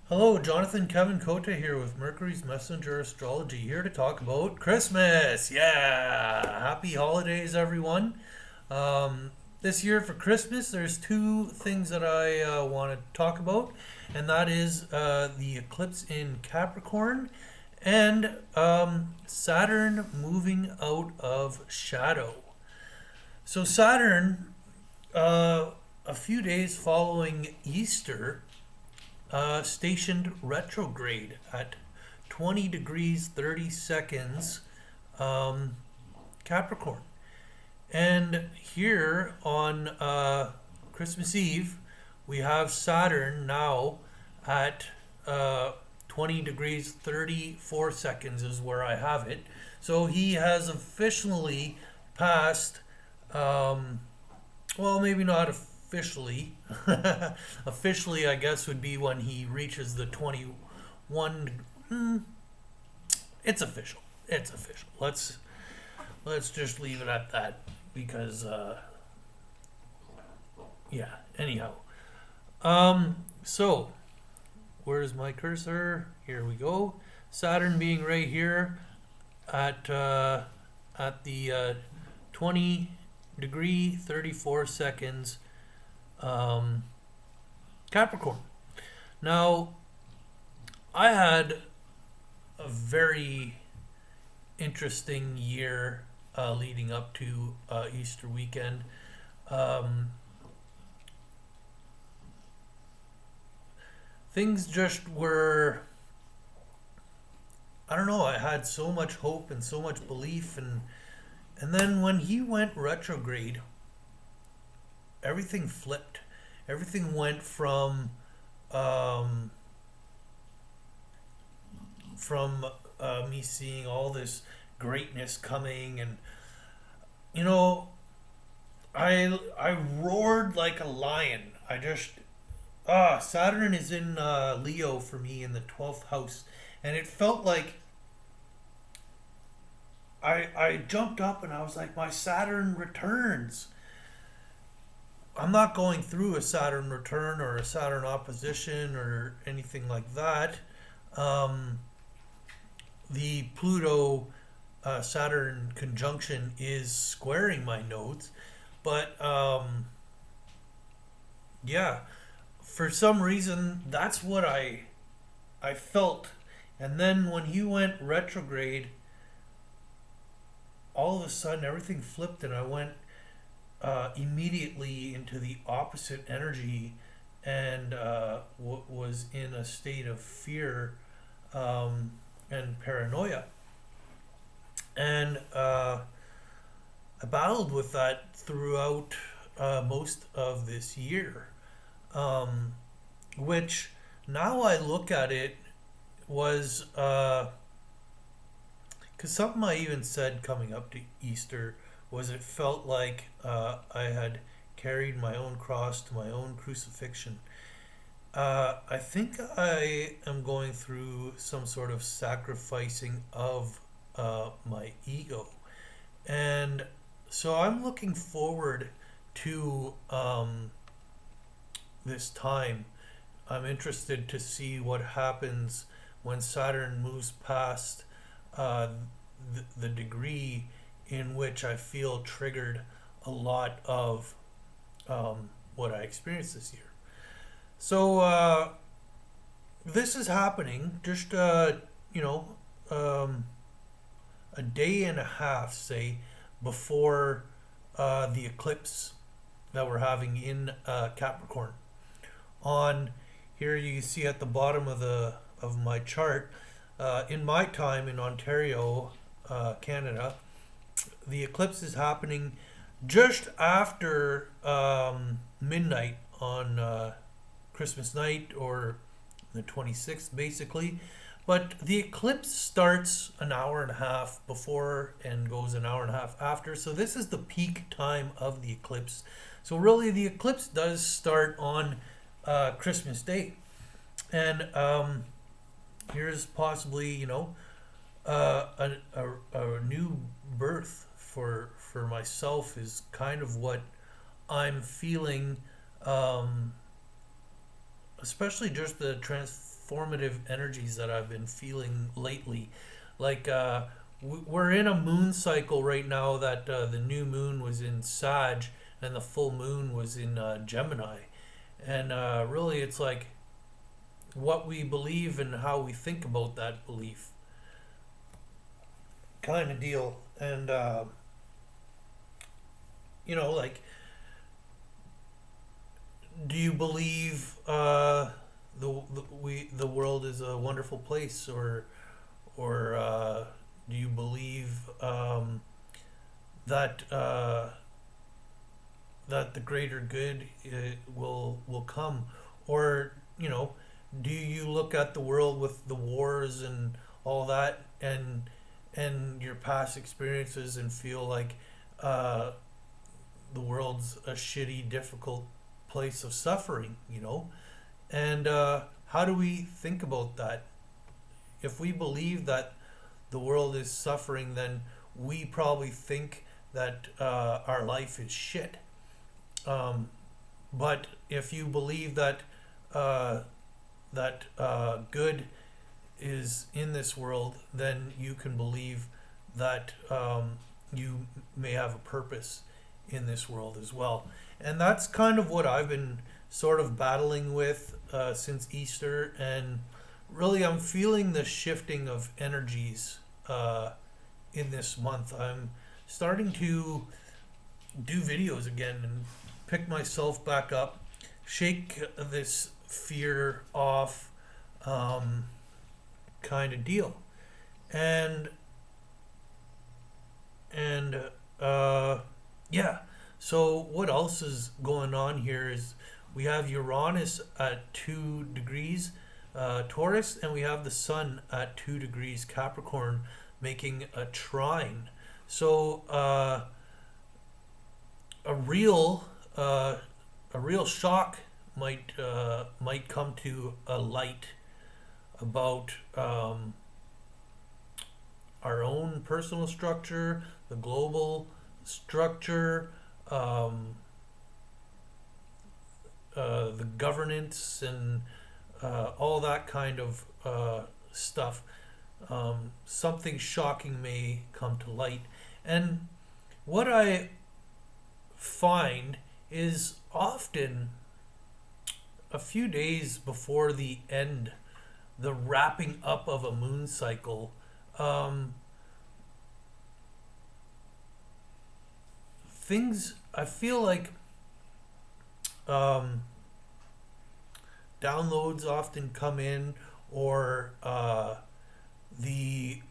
Hello, Jonathan Kevin Kota here with Mercury's Messenger Astrology, here to talk about Christmas. Yeah! Happy holidays, everyone. This year for Christmas, there's two things that I want to talk about, and that is the eclipse in Capricorn and Saturn moving out of shadow. So, Saturn, a few days following Easter, stationed retrograde at 20 degrees 30 seconds Capricorn. And here on Christmas Eve, we have Saturn now at 20 degrees 34 seconds, is where I have it. So he has officially passed, well, maybe not officially. Officially, I guess, would be when he reaches the 21. It's official. It's official. Let's just leave it at that because yeah. Anyhow, so where's my cursor? Here we go. Saturn being right here at the 20 degree 34 seconds Capricorn. Now, I had a very interesting year leading up to Easter weekend. Um, Things just were, I don't know, I had so much hope and so much belief, and then when he went retrograde, everything flipped. Everything went um, me seeing all this greatness coming, and you know, I roared like a lion. I just Saturn is in Leo for me in the 12th house, and it felt like I jumped up and I was like, my Saturn returns. I'm not going through a Saturn return or a Saturn opposition or anything like that. Um, the Pluto Saturn conjunction is squaring my nodes, but yeah, for some reason that's what I felt. And then when he went retrograde, all of a sudden everything flipped, and I went immediately into the opposite energy and was in a state of fear um, and paranoia. And I battled with that throughout most of this year, um, which now I look at it was because something I even said coming up to Easter was it felt like I had carried my own cross to my own crucifixion. I think I am going through some sort of sacrificing of my ego. And so I'm looking forward to this time. I'm interested to see what happens when Saturn moves past uh, the degree in which I feel triggered a lot of what I experienced this year. So this is happening just you know um, a day and a half, say, before the eclipse that we're having in Capricorn. On here, you see at the bottom of my chart, in my time in Ontario, Canada, the eclipse is happening just after midnight on Christmas night, or the 26th, basically. But the eclipse starts an hour and a half before and goes an hour and a half after. So this is the peak time of the eclipse. So really, the eclipse does start on Christmas Day. And here's possibly, a new birth for myself is kind of what I'm feeling especially just the transformative energies that I've been feeling lately. Like, we're in a moon cycle right now that the new moon was in Sag and the full moon was in Gemini. And really, it's like what we believe and how we think about that belief kind of deal. And, like, do you believe the world is a wonderful place, or do you believe that that the greater good will come, or do you look at the world with the wars and all that, and your past experiences, and feel like uh, the world's a shitty, difficult place of suffering? And how do we think about that? If we believe that the world is suffering, then we probably think that our life is shit. But if you believe that uh, good is in this world, then you can believe that you may have a purpose in this world as well. And that's kind of what I've been sort of battling with since Easter. And really, I'm feeling the shifting of energies in this month. I'm starting to do videos again and pick myself back up, shake this fear off, kind of deal. And and yeah. So what else is going on here is we have Uranus at 2 degrees Taurus, and we have the Sun at 2 degrees Capricorn, making a trine. So a real a real shock might come to a light about our own personal structure, the global structure, um, the governance, and all that kind of stuff. Something shocking may come to light. And what I find is often a few days before the end, the wrapping up of a moon cycle, um, things, I feel like um, downloads often come in, or the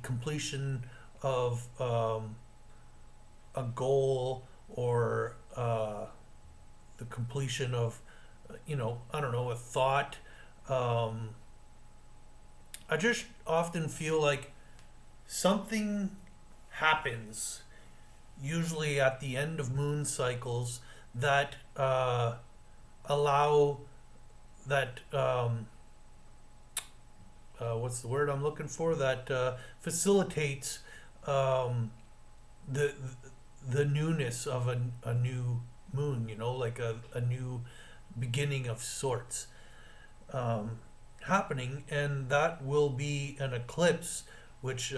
completion of a goal, or the completion of I don't know, a thought. um, I just often feel like something happens, usually at the end of moon cycles, that allow that what's the word I'm looking for, that facilitates um, the the newness of a new moon, like a new beginning of sorts um, happening. And that will be an eclipse, which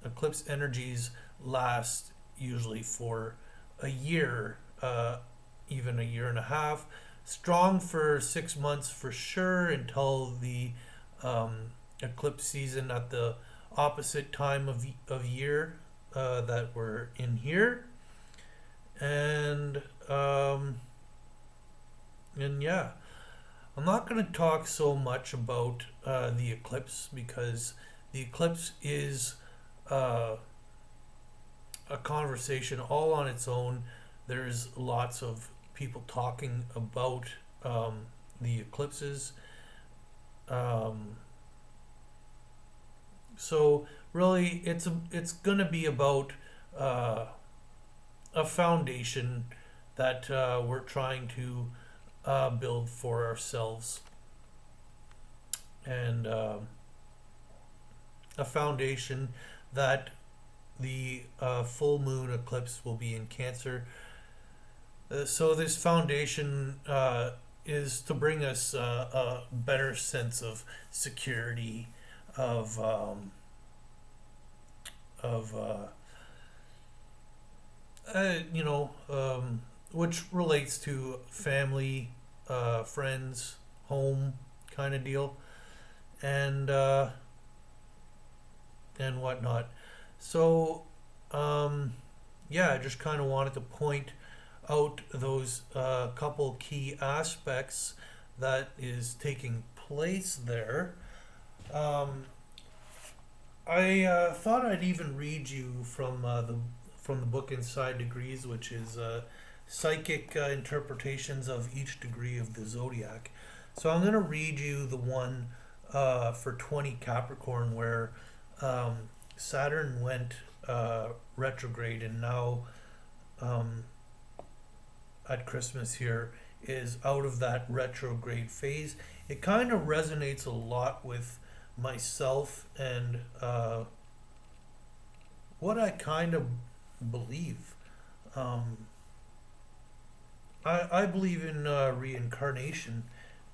eclipse energies last usually for a year, even a year and a half, strong for 6 months for sure, until the eclipse season at the opposite time of year that we're in here. And yeah, I'm not going to talk so much about the eclipse, because the eclipse is uh, a conversation all on its own. There's lots of people talking about the eclipses. Um, so really, it's going to be about uh, a foundation that we're trying to build for ourselves, and a foundation that the full moon eclipse will be in Cancer. So this foundation is to bring us a better sense of security, of of you know, which relates to family, friends, home kind of deal, and and whatnot. So, yeah, I just kind of wanted to point out those couple key aspects that is taking place there. Um, I thought I'd even read you from the book Inside Degrees, which is psychic interpretations of each degree of the zodiac. So I'm going to read you the one for 20 Capricorn, where um, Saturn went retrograde, and now um, at Christmas here is out of that retrograde phase. It kind of resonates a lot with myself and what I kind of believe. Um, I believe in reincarnation,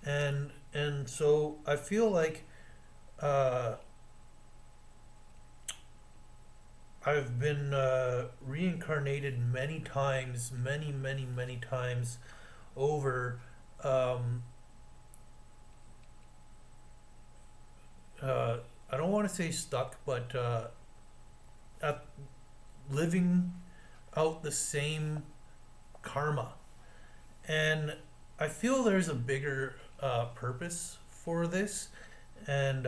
and so I feel like uh, I've been reincarnated many times, many times over. Um, I don't want to say stuck, but at living out the same karma. And I feel there's a bigger purpose for this, and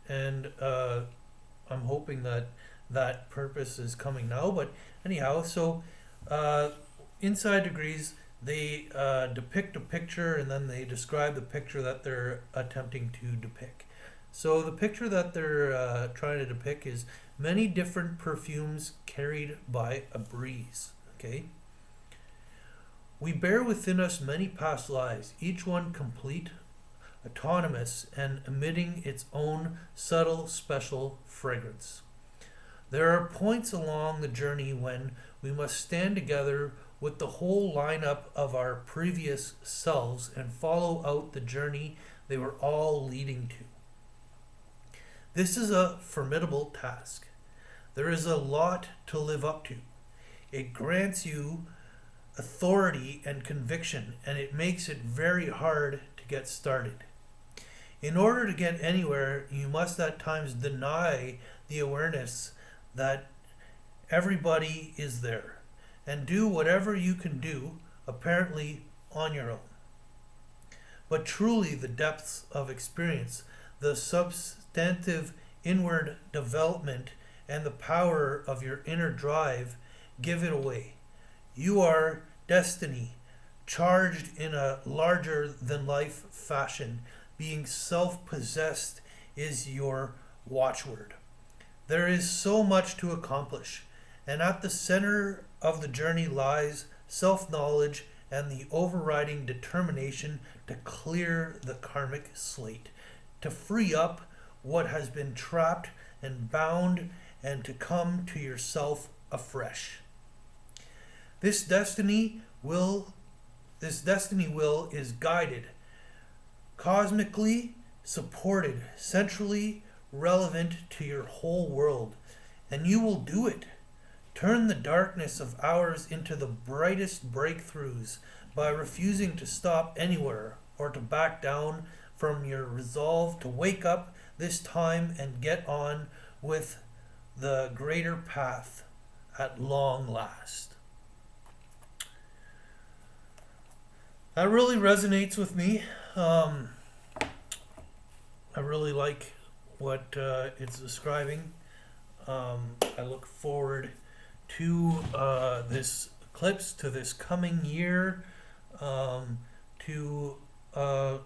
and I'm hoping that that purpose is coming now. But anyhow, so uh, inside degrees, they depict a picture, and then they describe the picture that they're attempting to depict. So the picture that they're trying to depict is many different perfumes carried by a breeze. Okay. We bear within us many past lives, each one complete, autonomous, and emitting its own subtle, special fragrance. There are points along the journey when we must stand together with the whole lineup of our previous selves and follow out the journey they were all leading to. This is a formidable task. There is a lot to live up to. It grants you authority and conviction, and it makes it very hard to get started. In order to get anywhere, you must at times deny the awareness that everybody is there and do whatever you can do, apparently on your own. But truly, the depths of experience, the substantive inward development, and the power of your inner drive give it away. You are destiny, charged in a larger than life fashion. Being self possessed is your watchword. There is so much to accomplish, and at the center of the journey lies self knowledge and the overriding determination to clear the karmic slate, to free up what has been trapped and bound, and to come to yourself afresh. This destiny will is guided, cosmically supported, centrally relevant to your whole world, and you will do it. Turn the darkness of hours into the brightest breakthroughs by refusing to stop anywhere or to back down from your resolve to wake up this time and get on with the greater path at long last. That really resonates with me. I really like what it's describing. I look forward to this eclipse, to this coming year, to a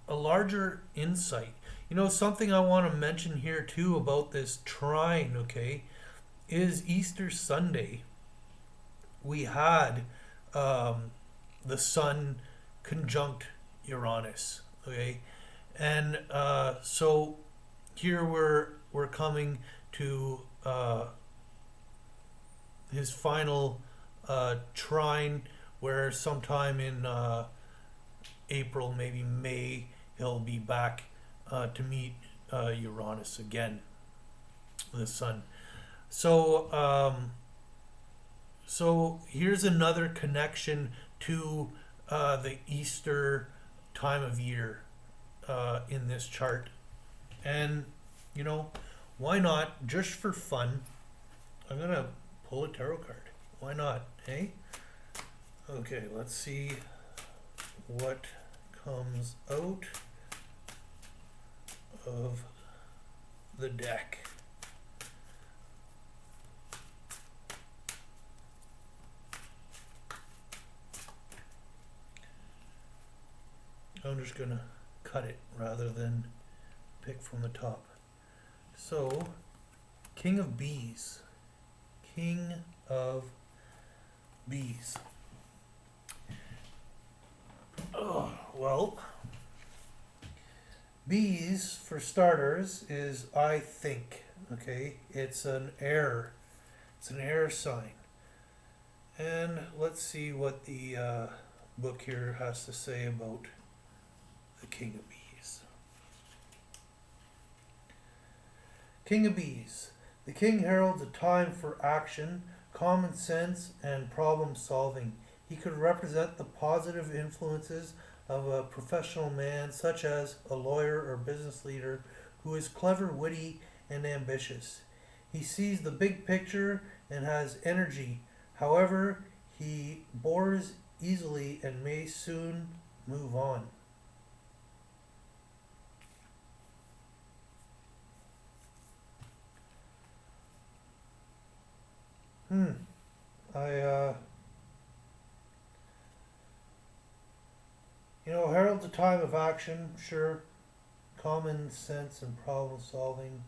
larger insight. You know, something I want to mention here too about this trine, okay, is Easter Sunday. We had the sun conjunct Uranus, okay, and so here we're coming to his final trine where sometime in April, maybe May, he'll be back to meet Uranus again, the sun. So here's another connection to the Easter time of year in this chart. And, why not, just for fun, I'm going to pull a tarot card. Why not, eh? Okay, let's see what comes out of the deck. I'm just gonna cut it rather than pick from the top. So, King of Bees. King of Bees. Oh, well, bees, for starters, is I think. Okay, it's an air. It's an air sign. And let's see what the book here has to say about the King of Bees. King of Bees. The king heralds a time for action, common sense, and problem solving. He could represent the positive influences of a professional man, such as a lawyer or business leader, who is clever, witty, and ambitious. He sees the big picture and has energy. However, he bores easily and may soon move on. Herald's a time of action, sure. Common sense and problem solving.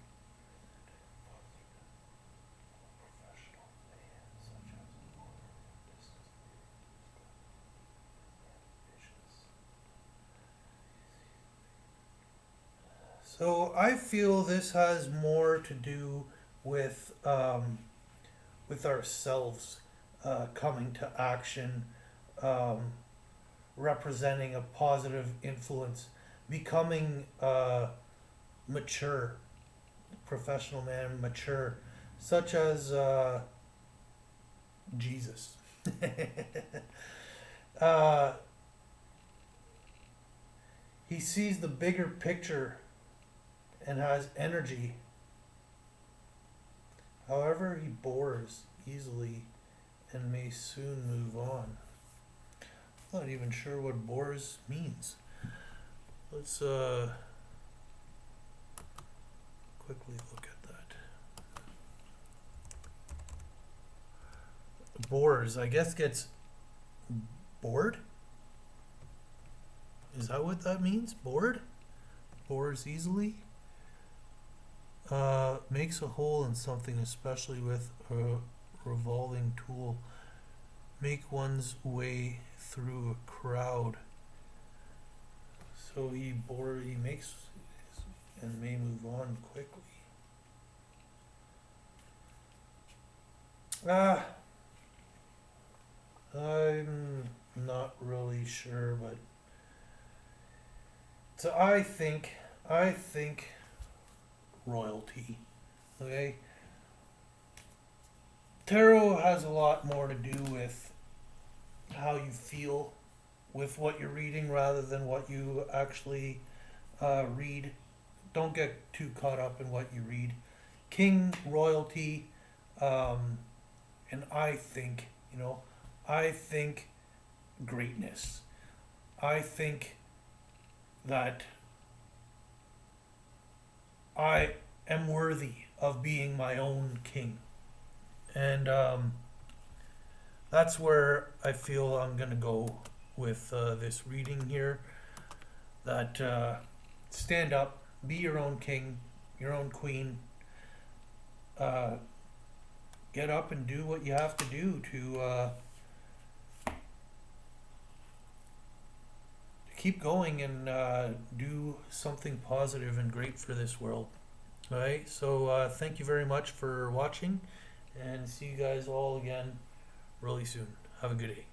So I feel this has more to do with ourselves coming to action, representing a positive influence, becoming mature, professional man, mature, such as Jesus. He sees the bigger picture and has energy. However, he bores easily and may soon move on. I'm not even sure what bores means. Let's quickly look at that. Bores, I guess, gets bored? Is that what that means? Bored? Bores easily? Makes a hole in something, especially with a revolving tool. Make one's way through a crowd. So he makes and may move on quickly. I'm not really sure, but so I think royalty. Okay? Tarot has a lot more to do with how you feel with what you're reading rather than what you actually read. Don't get too caught up in what you read. King, royalty, and I think greatness. I think that I am worthy of being my own king. And that's where I feel I'm going to go with this reading here. That stand up, be your own king, your own queen. Get up and do what you have to do to keep going and do something positive and great for this world. All right, so thank you very much for watching, and see you guys all again really soon. Have a good day.